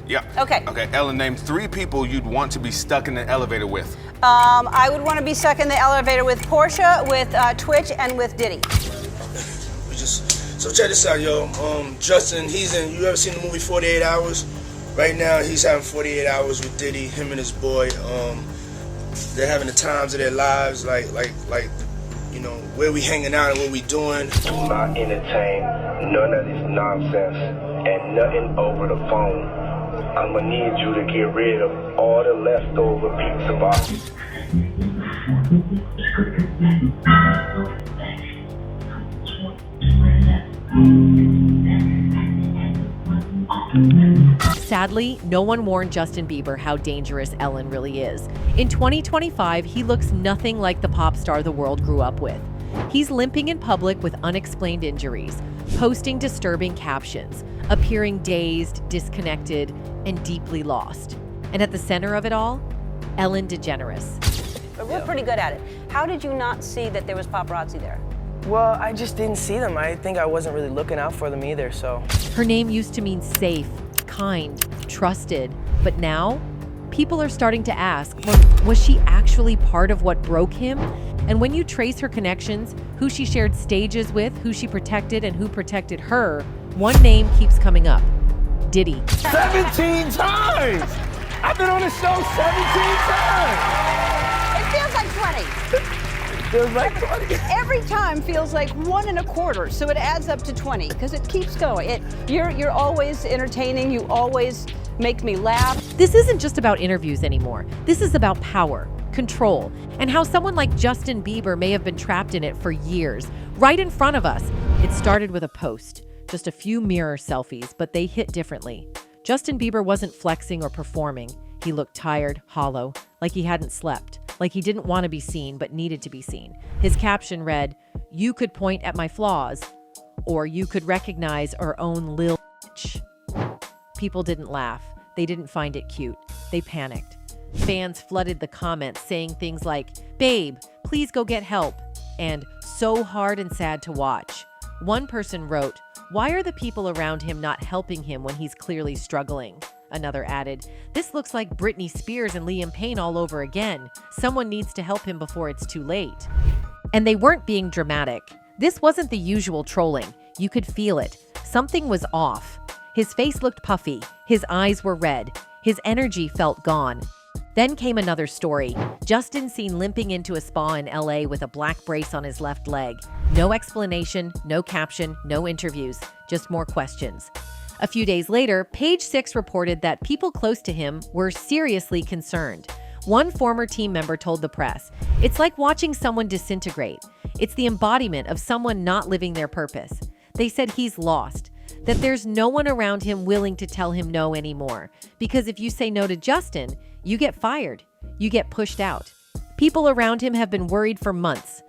Yeah. Okay. Okay, Ellen, name 3 people you'd want to be stuck in an elevator with. I would want to be stuck in the elevator with Portia, with Twitch, and with Diddy. So check this out, yo. Justin, you ever seen the movie 48 Hours? Right now, he's having 48 hours with Diddy, him and his boy. They're having the times of their lives, like, you know, where we hanging out and what we doing. Do not entertain none of this nonsense and nothing over the phone. I'm gonna need you to get rid of all the leftover pizza boxes. Sadly, no one warned Justin Bieber how dangerous Ellen really is. In 2025, he looks nothing like the pop star the world grew up with. He's limping in public with unexplained injuries, posting disturbing captions, appearing dazed, disconnected, and deeply lost. And at the center of it all, Ellen DeGeneres. But we're pretty good at it. How did you not see that there was paparazzi there? Well, I just didn't see them. I think I wasn't really looking out for them either, so. Her name used to mean safe, kind, trusted, but now people are starting to ask, was she actually part of what broke him? And when you trace her connections, who she shared stages with, who she protected, and who protected her, one name keeps coming up: Diddy. 17 times! I've been on the show 17 times! It feels like 20. Feels like 20. Every time feels like 1 1/4, so it adds up to 20 because it keeps going. You're always entertaining. You always make me laugh. This isn't just about interviews anymore. This is about power, control, and how someone like Justin Bieber may have been trapped in it for years, right in front of us. It started with a post, just a few mirror selfies, but they hit differently. Justin Bieber wasn't flexing or performing. He looked tired, hollow, like he hadn't slept, like he didn't want to be seen but needed to be seen. His caption read, "You could point at my flaws, or you could recognize or own lil bitch." People didn't laugh. They didn't find it cute. They panicked. Fans flooded the comments saying things like, "Babe, please go get help," and "so hard and sad to watch." One person wrote, "Why are the people around him not helping him when he's clearly struggling?" Another added, "This looks like Britney Spears and Liam Payne all over again. Someone needs to help him before it's too late." And they weren't being dramatic. This wasn't the usual trolling. You could feel it. Something was off. His face looked puffy. His eyes were red. His energy felt gone. Then came another story. Justin seen limping into a spa in LA with a black brace on his left leg. No explanation, no caption, no interviews, just more questions. A few days later, Page Six reported that people close to him were seriously concerned. One former team member told the press, "It's like watching someone disintegrate. It's the embodiment of someone not living their purpose." They said he's lost, that there's no one around him willing to tell him no anymore. Because if you say no to Justin, you get fired. You get pushed out. People around him have been worried for months.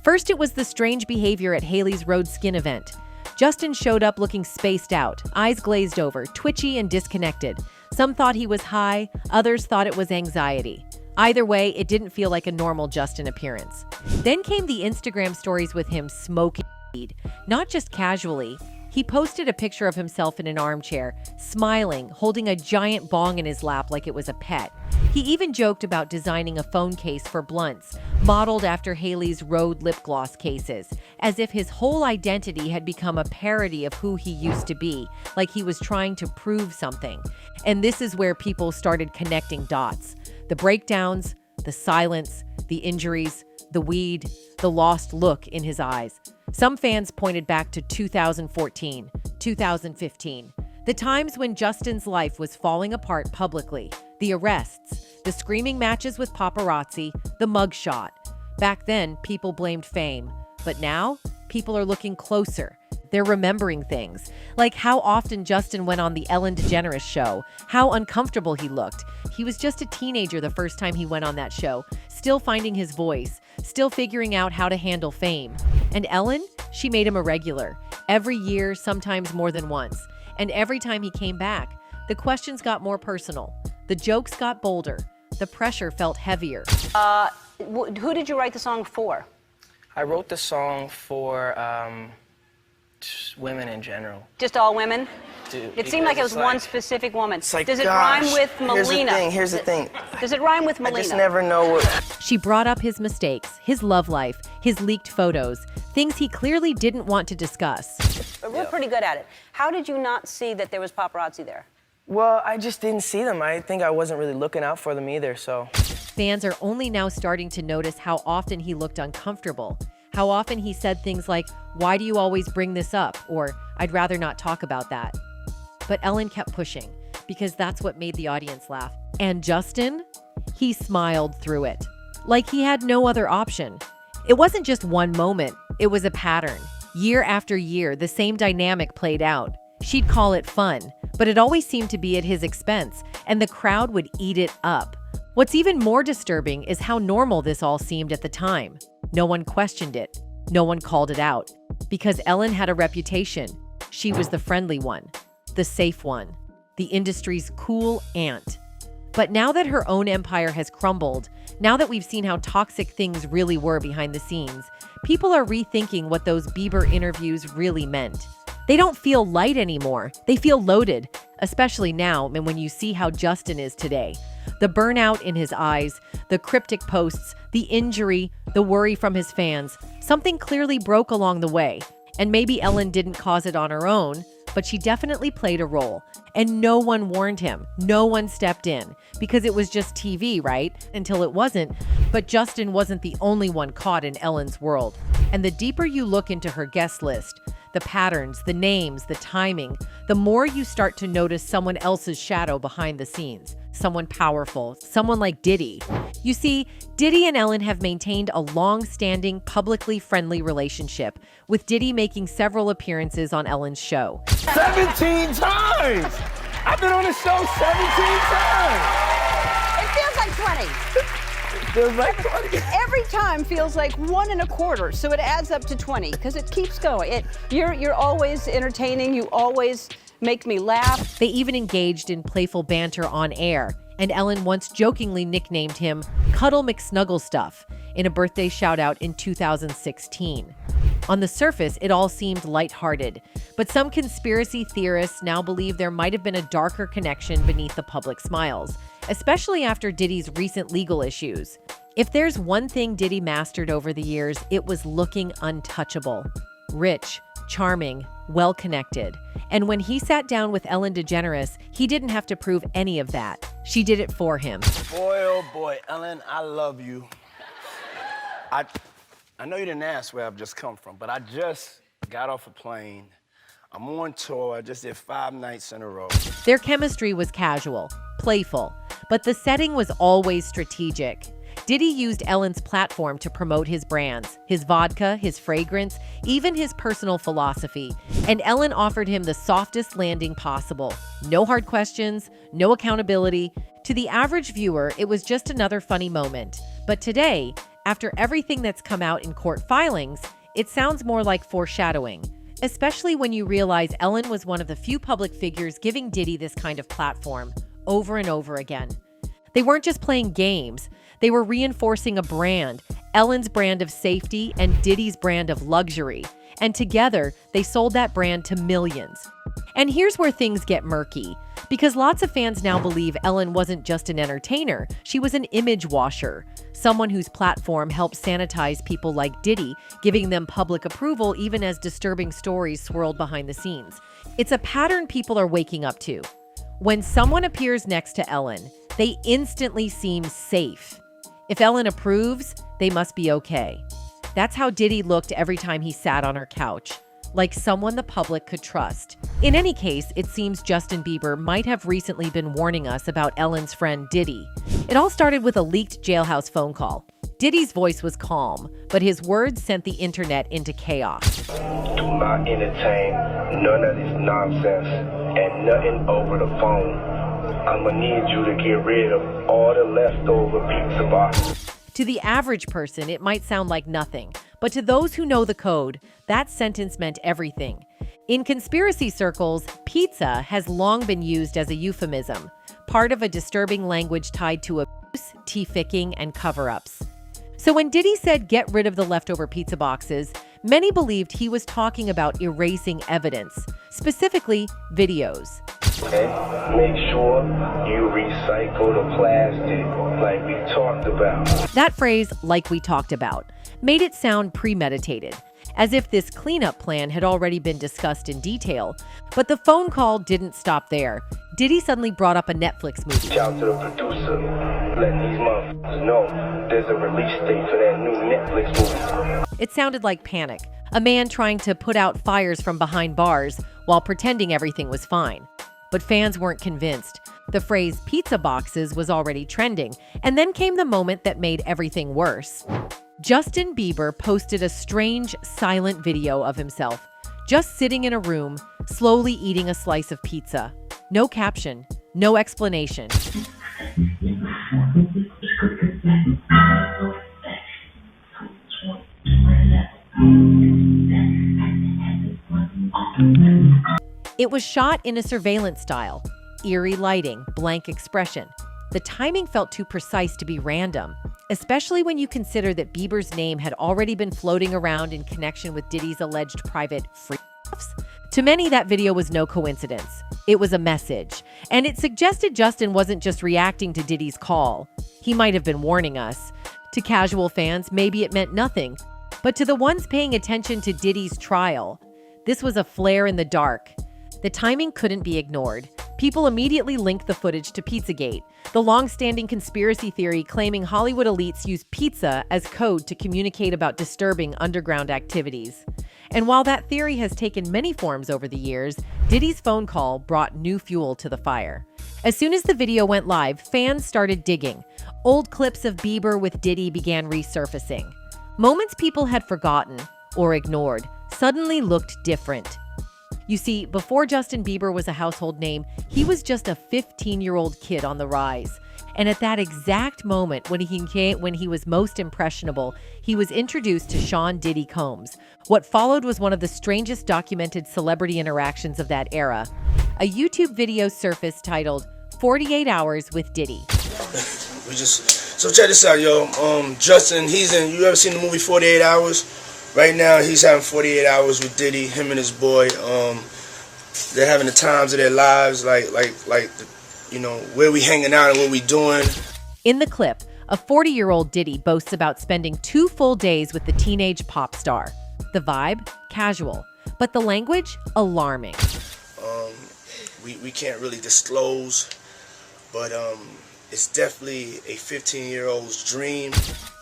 First, it was the strange behavior at Hailey's Road Skin event. Justin showed up looking spaced out, eyes glazed over, twitchy and disconnected. Some thought he was high, others thought it was anxiety. Either way, it didn't feel like a normal Justin appearance. Then came the Instagram stories with him smoking weed, not just casually. He posted a picture of himself in an armchair, smiling, holding a giant bong in his lap like it was a pet. He even joked about designing a phone case for blunts, modeled after Hailey's Rode lip gloss cases, as if his whole identity had become a parody of who he used to be, like he was trying to prove something. And this is where people started connecting dots. The breakdowns, the silence, the injuries, the weed, the lost look in his eyes. Some fans pointed back to 2014, 2015, the times when Justin's life was falling apart publicly, the arrests, the screaming matches with paparazzi, the mugshot. Back then, people blamed fame, but now people are looking closer. They're remembering things, like how often Justin went on the Ellen DeGeneres show, how uncomfortable he looked. He was just a teenager the first time he went on that show, still finding his voice, still figuring out how to handle fame. And Ellen, she made him a regular, every year, sometimes more than once. And every time he came back, the questions got more personal, the jokes got bolder, the pressure felt heavier. Who did you write the song for? I wrote the song for women in general. Just all women? to. It seemed like it because was it's one specific woman. It's like, Does it gosh, rhyme with Melina? Here's the thing. Does it rhyme with I Melina? just never know what. She brought up his mistakes, his love life, his leaked photos, things he clearly didn't want to discuss. But we're pretty good at it. How did you not see that there was paparazzi there? Well, I just didn't see them. I think I wasn't really looking out for them either, so. Fans are only now starting to notice how often he looked uncomfortable, how often he said things like, "Why do you always bring this up?" or "I'd rather not talk about that." But Ellen kept pushing, because that's what made the audience laugh. And Justin? He smiled through it, like he had no other option. It wasn't just one moment, it was a pattern. Year after year, the same dynamic played out. She'd call it fun, but it always seemed to be at his expense, and the crowd would eat it up. What's even more disturbing is how normal this all seemed at the time. No one questioned it. No one called it out. Because Ellen had a reputation. She was the friendly one, the safe one, the industry's cool aunt. But now that her own empire has crumbled, now that we've seen how toxic things really were behind the scenes, people are rethinking what those Bieber interviews really meant. They don't feel light anymore. They feel loaded, especially now and when you see how Justin is today. The burnout in his eyes, the cryptic posts, the injury, the worry from his fans. Something clearly broke along the way. And maybe Ellen didn't cause it on her own, but she definitely played a role. And no one warned him. No one stepped in. Because it was just TV, right? Until it wasn't. But Justin wasn't the only one caught in Ellen's world. And the deeper you look into her guest list, the patterns, the names, the timing, the more you start to notice someone else's shadow behind the scenes. Someone powerful, someone like Diddy. You see, Diddy and Ellen have maintained a long-standing, publicly friendly relationship, with Diddy making several appearances on Ellen's show. 17 times! I've been on the show 17 times! It feels like 20. Feels like 20. Every time feels like 1 1/4, so it adds up to 20 because it keeps going. You're always entertaining. You always make me laugh. They even engaged in playful banter on air, and Ellen once jokingly nicknamed him Cuddle McSnugglestuff in a birthday shout-out in 2016. On the surface, it all seemed lighthearted, but some conspiracy theorists now believe there might have been a darker connection beneath the public smiles, especially after Diddy's recent legal issues. If there's one thing Diddy mastered over the years, it was looking untouchable. Rich, charming, well-connected. And when he sat down with Ellen DeGeneres, he didn't have to prove any of that. She did it for him. Boy, oh boy, Ellen, I love you. I know you didn't ask where I've just come from, but I just got off a plane. I'm on tour. I just did 5 nights in a row. Their chemistry was casual, playful, but the setting was always strategic. Diddy used Ellen's platform to promote his brands, his vodka, his fragrance, even his personal philosophy. And Ellen offered him the softest landing possible. No hard questions, no accountability. To the average viewer, it was just another funny moment. But today, after everything that's come out in court filings, it sounds more like foreshadowing. Especially when you realize Ellen was one of the few public figures giving Diddy this kind of platform over and over again. They weren't just playing games, they were reinforcing a brand, Ellen's brand of safety and Diddy's brand of luxury. And together, they sold that brand to millions. And here's where things get murky, because lots of fans now believe Ellen wasn't just an entertainer, she was an image washer, someone whose platform helped sanitize people like Diddy, giving them public approval even as disturbing stories swirled behind the scenes. It's a pattern people are waking up to. When someone appears next to Ellen, they instantly seem safe. If Ellen approves, they must be okay. That's how Diddy looked every time he sat on her couch, like someone the public could trust. In any case, it seems Justin Bieber might have recently been warning us about Ellen's friend Diddy. It all started with a leaked jailhouse phone call. Diddy's voice was calm, but his words sent the internet into chaos. Do not entertain none of this nonsense and nothing over the phone. I'm gonna need you to get rid of all the leftover pizza boxes. To the average person, it might sound like nothing, but to those who know the code, that sentence meant everything. In conspiracy circles, pizza has long been used as a euphemism, part of a disturbing language tied to abuse, tea-ficking, and cover-ups. So when Diddy said get rid of the leftover pizza boxes, Many believed he was talking about erasing evidence, specifically videos. Okay? Make sure you recycle the plastic like we talked about. That phrase, like we talked about, made it sound premeditated, as if this cleanup plan had already been discussed in detail. But the phone call didn't stop there. Diddy suddenly brought up a Netflix movie. Shout out to the producer, letting these motherfuckers know there's a release date for that new Netflix movie. It sounded like panic, a man trying to put out fires from behind bars while pretending everything was fine. But fans weren't convinced. The phrase pizza boxes was already trending, and then came the moment that made everything worse. Justin Bieber posted a strange, silent video of himself, just sitting in a room, slowly eating a slice of pizza. No caption, no explanation. It was shot in a surveillance style, eerie lighting, blank expression. The timing felt too precise to be random, especially when you consider that Bieber's name had already been floating around in connection with Diddy's alleged private free-offs. To many, that video was no coincidence. It was a message, and it suggested Justin wasn't just reacting to Diddy's call. He might have been warning us. To casual fans, maybe it meant nothing. But to the ones paying attention to Diddy's trial, this was a flare in the dark. The timing couldn't be ignored. People immediately linked the footage to Pizzagate, the long-standing conspiracy theory claiming Hollywood elites used pizza as code to communicate about disturbing underground activities. And while that theory has taken many forms over the years, Diddy's phone call brought new fuel to the fire. As soon as the video went live, fans started digging. Old clips of Bieber with Diddy began resurfacing. Moments people had forgotten or ignored suddenly looked different. You see, before Justin Bieber was a household name, he was just a 15-year-old kid on the rise. And at that exact moment when he was most impressionable, he was introduced to Sean Diddy Combs. What followed was one of the strangest documented celebrity interactions of that era. A YouTube video surfaced titled 48 Hours with Diddy. So check this out, yo. Justin, you ever seen the movie 48 Hours? Right now, he's having 48 hours with Diddy, him and his boy. They're having the times of their lives, where we hanging out and what we doing. In the clip, a 40-year-old Diddy boasts about spending 2 full days with the teenage pop star. The vibe, casual, but the language, alarming. We can't really disclose, but it's definitely a 15-year-old's dream.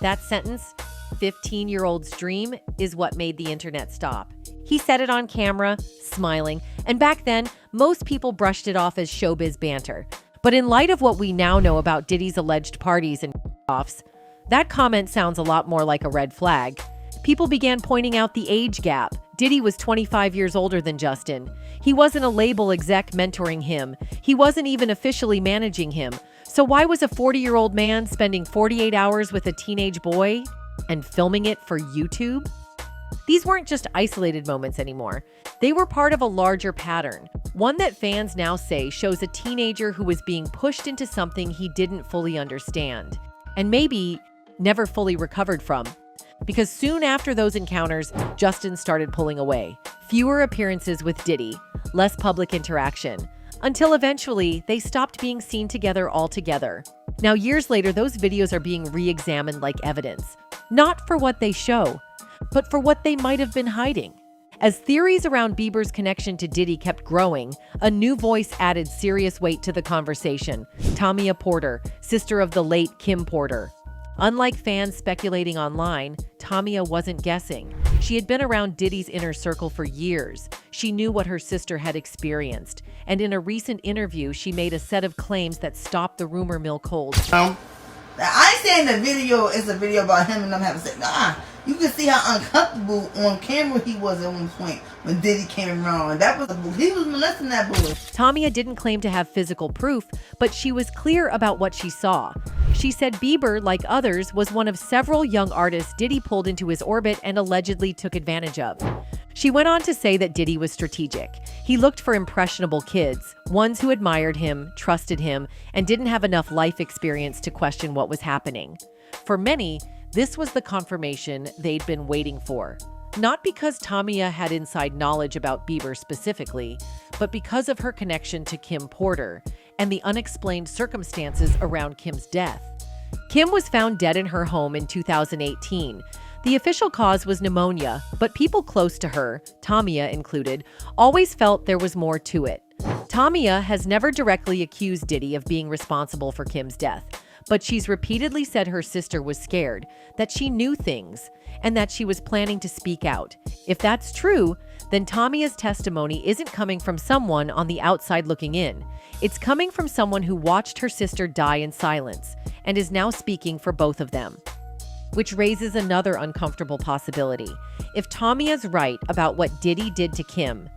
That sentence, 15-year-old's dream, is what made the internet stop. He said it on camera, smiling, and back then, most people brushed it off as showbiz banter. But in light of what we now know about Diddy's alleged parties and offs, that comment sounds a lot more like a red flag. People began pointing out the age gap. Diddy was 25 years older than Justin. He wasn't a label exec mentoring him. He wasn't even officially managing him. So why was a 40-year-old man spending 48 hours with a teenage boy and filming it for YouTube? These weren't just isolated moments anymore. They were part of a larger pattern, one that fans now say shows a teenager who was being pushed into something he didn't fully understand, and maybe never fully recovered from. Because soon after those encounters, Justin started pulling away. Fewer appearances with Diddy, less public interaction, until eventually they stopped being seen together altogether. Now, years later, those videos are being re-examined like evidence, not for what they show, but for what they might have been hiding. As theories around Bieber's connection to Diddy kept growing, a new voice added serious weight to the conversation: TAMIA Porter, sister of the late Kim Porter. Unlike fans speculating online, TAMIA wasn't guessing. She had been around Diddy's inner circle for years. She knew what her sister had experienced, and in a recent interview, she made a set of claims that stopped the rumor mill cold. Now, I ain't saying the video is a video about him and them having sex. Nah, you can see how uncomfortable on camera he was at one point when Diddy came around. He was molesting that boy. TAMIA didn't claim to have physical proof, but she was clear about what she saw. She said Bieber, like others, was one of several young artists Diddy pulled into his orbit and allegedly took advantage of. She went on to say that Diddy was strategic. He looked for impressionable kids, ones who admired him, trusted him, and didn't have enough life experience to question what was happening. For many, this was the confirmation they'd been waiting for. not because Tamia had inside knowledge about Bieber specifically, but because of her connection to Kim Porter and the unexplained circumstances around Kim's death. Kim was found dead in her home in 2018. The official cause was pneumonia, but people close to her, Tamia included, always felt there was more to it. Tamia has never directly accused Diddy of being responsible for Kim's death, but she's repeatedly said her sister was scared, that she knew things, and that she was planning to speak out. If that's true, then Tamia's testimony isn't coming from someone on the outside looking in. It's coming from someone who watched her sister die in silence and is now speaking for both of them. Which raises another uncomfortable possibility. If Tamia's right about what Diddy did to Kim,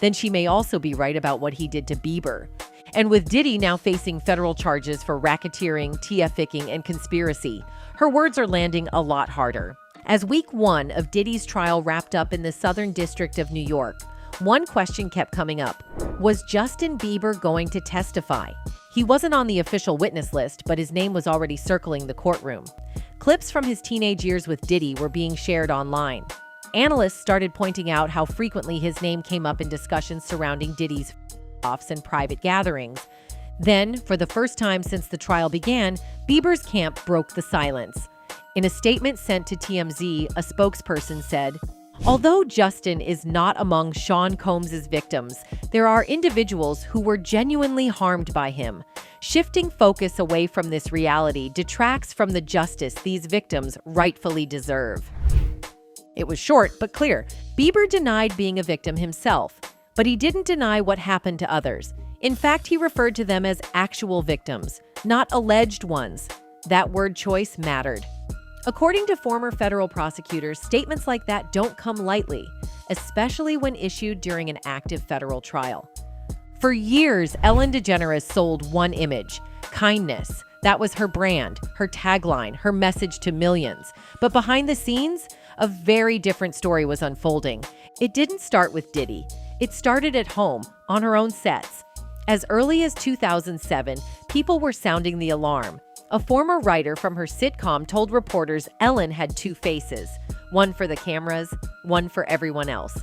then she may also be right about what he did to Bieber. And with Diddy now facing federal charges for racketeering, TF-icking, and conspiracy, her words are landing a lot harder. As week 1 of Diddy's trial wrapped up in the Southern District of New York, one question kept coming up. Was Justin Bieber going to testify? He wasn't on the official witness list, but his name was already circling the courtroom. Clips from his teenage years with Diddy were being shared online. Analysts started pointing out how frequently his name came up in discussions surrounding Diddy's offs and private gatherings. Then, for the first time since the trial began, Bieber's camp broke the silence. In a statement sent to TMZ, a spokesperson said, "Although Justin is not among Sean Combs' victims, there are individuals who were genuinely harmed by him. Shifting focus away from this reality detracts from the justice these victims rightfully deserve." It was short but clear. Bieber denied being a victim himself, but he didn't deny what happened to others. In fact, he referred to them as actual victims, not alleged ones. That word choice mattered. According to former federal prosecutors, statements like that don't come lightly, especially when issued during an active federal trial. For years, Ellen DeGeneres sold one image: kindness. That was her brand, her tagline, her message to millions. But behind the scenes, a very different story was unfolding. It didn't start with Diddy. It started at home, on her own sets. As early as 2007, people were sounding the alarm. A former writer from her sitcom told reporters Ellen had two faces, one for the cameras, one for everyone else.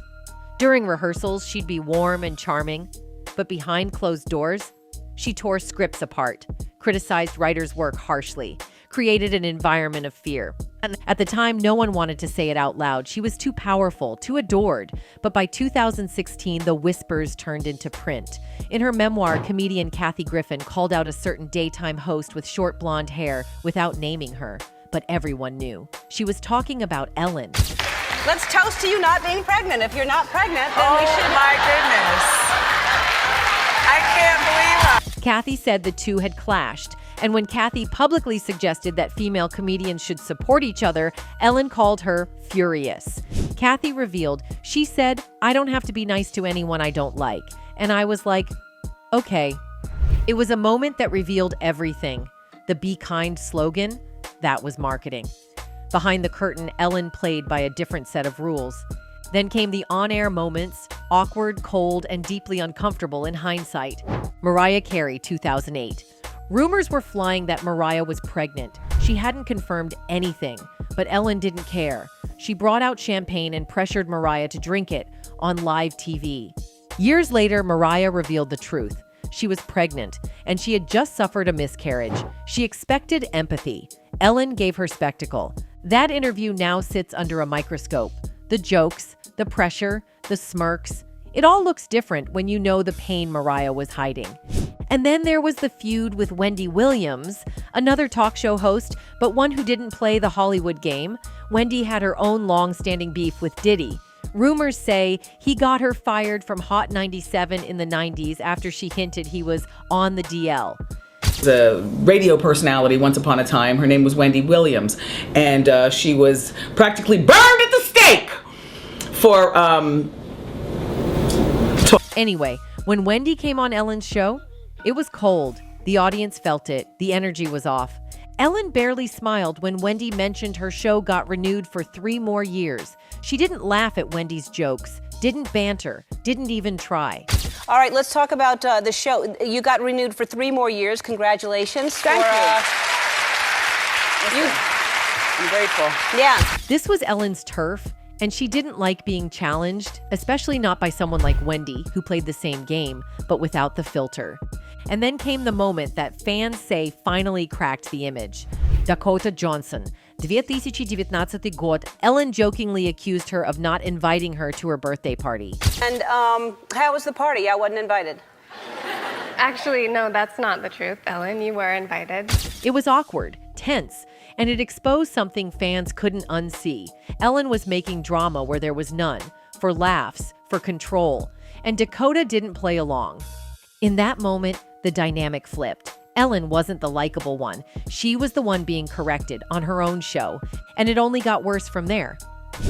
During rehearsals, she'd be warm and charming, but behind closed doors, she tore scripts apart, criticized writers' work harshly, created an environment of fear. And at the time, no one wanted to say it out loud. She was too powerful, too adored. But by 2016, the whispers turned into print. In her memoir, comedian Kathy Griffin called out a certain daytime host with short blonde hair without naming her. But everyone knew. She was talking about Ellen. Let's toast to you not being pregnant. If you're not pregnant, then we should. Oh my goodness. I can't believe it. Kathy said the two had clashed. And when Kathy publicly suggested that female comedians should support each other, Ellen called her furious. Kathy revealed, she said, "I don't have to be nice to anyone I don't like." And I was like, okay. It was a moment that revealed everything. The "Be Kind" slogan, that was marketing. Behind the curtain, Ellen played by a different set of rules. Then came the on-air moments, awkward, cold, and deeply uncomfortable in hindsight. Mariah Carey, 2008. Rumors were flying that Mariah was pregnant. She hadn't confirmed anything, but Ellen didn't care. She brought out champagne and pressured Mariah to drink it on live TV. Years later, Mariah revealed the truth. She was pregnant, and she had just suffered a miscarriage. She expected empathy. Ellen gave her spectacle. That interview now sits under a microscope. The jokes, the pressure, the smirks. It all looks different when you know the pain Mariah was hiding. And then there was the feud with Wendy Williams, another talk show host, but one who didn't play the Hollywood game. Wendy had her own long-standing beef with Diddy. Rumors say he got her fired from Hot 97 in the 90s after she hinted he was on the DL. A radio personality once upon a time. Her name was Wendy Williams, and she was practically burned at the stake for Anyway, when Wendy came on Ellen's show, it was cold. The audience felt it. The energy was off. Ellen barely smiled when Wendy mentioned her show got renewed for 3 more years. She didn't laugh at Wendy's jokes, didn't banter, didn't even try. All right, let's talk about the show. You got renewed for 3 more years. Congratulations. Thank you. I'm grateful. Yeah. This was Ellen's turf, And she didn't like being challenged, especially not by someone like Wendy, who played the same game, but without the filter. And then came the moment that fans say finally cracked the image. Dakota Johnson. 2019 год, Ellen jokingly accused her of not inviting her to her birthday party. And how was the party? I wasn't invited. Actually, no, that's not the truth, Ellen. You were invited. It was awkward, tense, and it exposed something fans couldn't unsee. Ellen was making drama where there was none, for laughs, for control, and Dakota didn't play along. In that moment, the dynamic flipped. Ellen wasn't the likable one. She was the one being corrected on her own show, and it only got worse from there.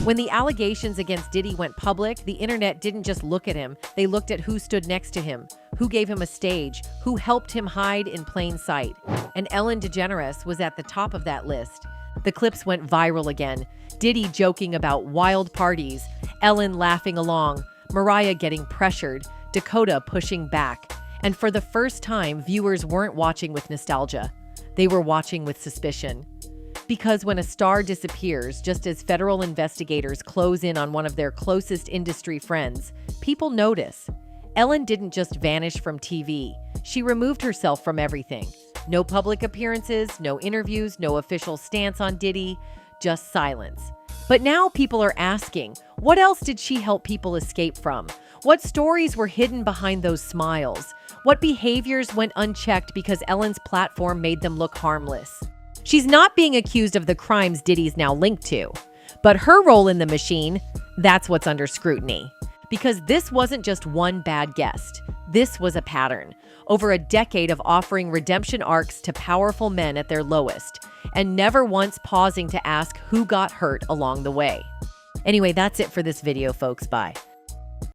When the allegations against Diddy went public, the internet didn't just look at him, they looked at who stood next to him, who gave him a stage, who helped him hide in plain sight. And Ellen DeGeneres was at the top of that list. The clips went viral again. Diddy joking about wild parties, Ellen laughing along, Mariah getting pressured, Dakota pushing back. And for the first time, viewers weren't watching with nostalgia. They were watching with suspicion. Because when a star disappears, just as federal investigators close in on one of their closest industry friends, people notice. Ellen didn't just vanish from TV. She removed herself from everything. No public appearances, no interviews, no official stance on Diddy, just silence. But now people are asking, what else did she help people escape from? What stories were hidden behind those smiles? What behaviors went unchecked because Ellen's platform made them look harmless? She's not being accused of the crimes Diddy's now linked to, but her role in the machine, that's what's under scrutiny. Because this wasn't just one bad guest. This was a pattern. Over a decade of offering redemption arcs to powerful men at their lowest, and never once pausing to ask who got hurt along the way. Anyway, that's it for this video, folks. Bye.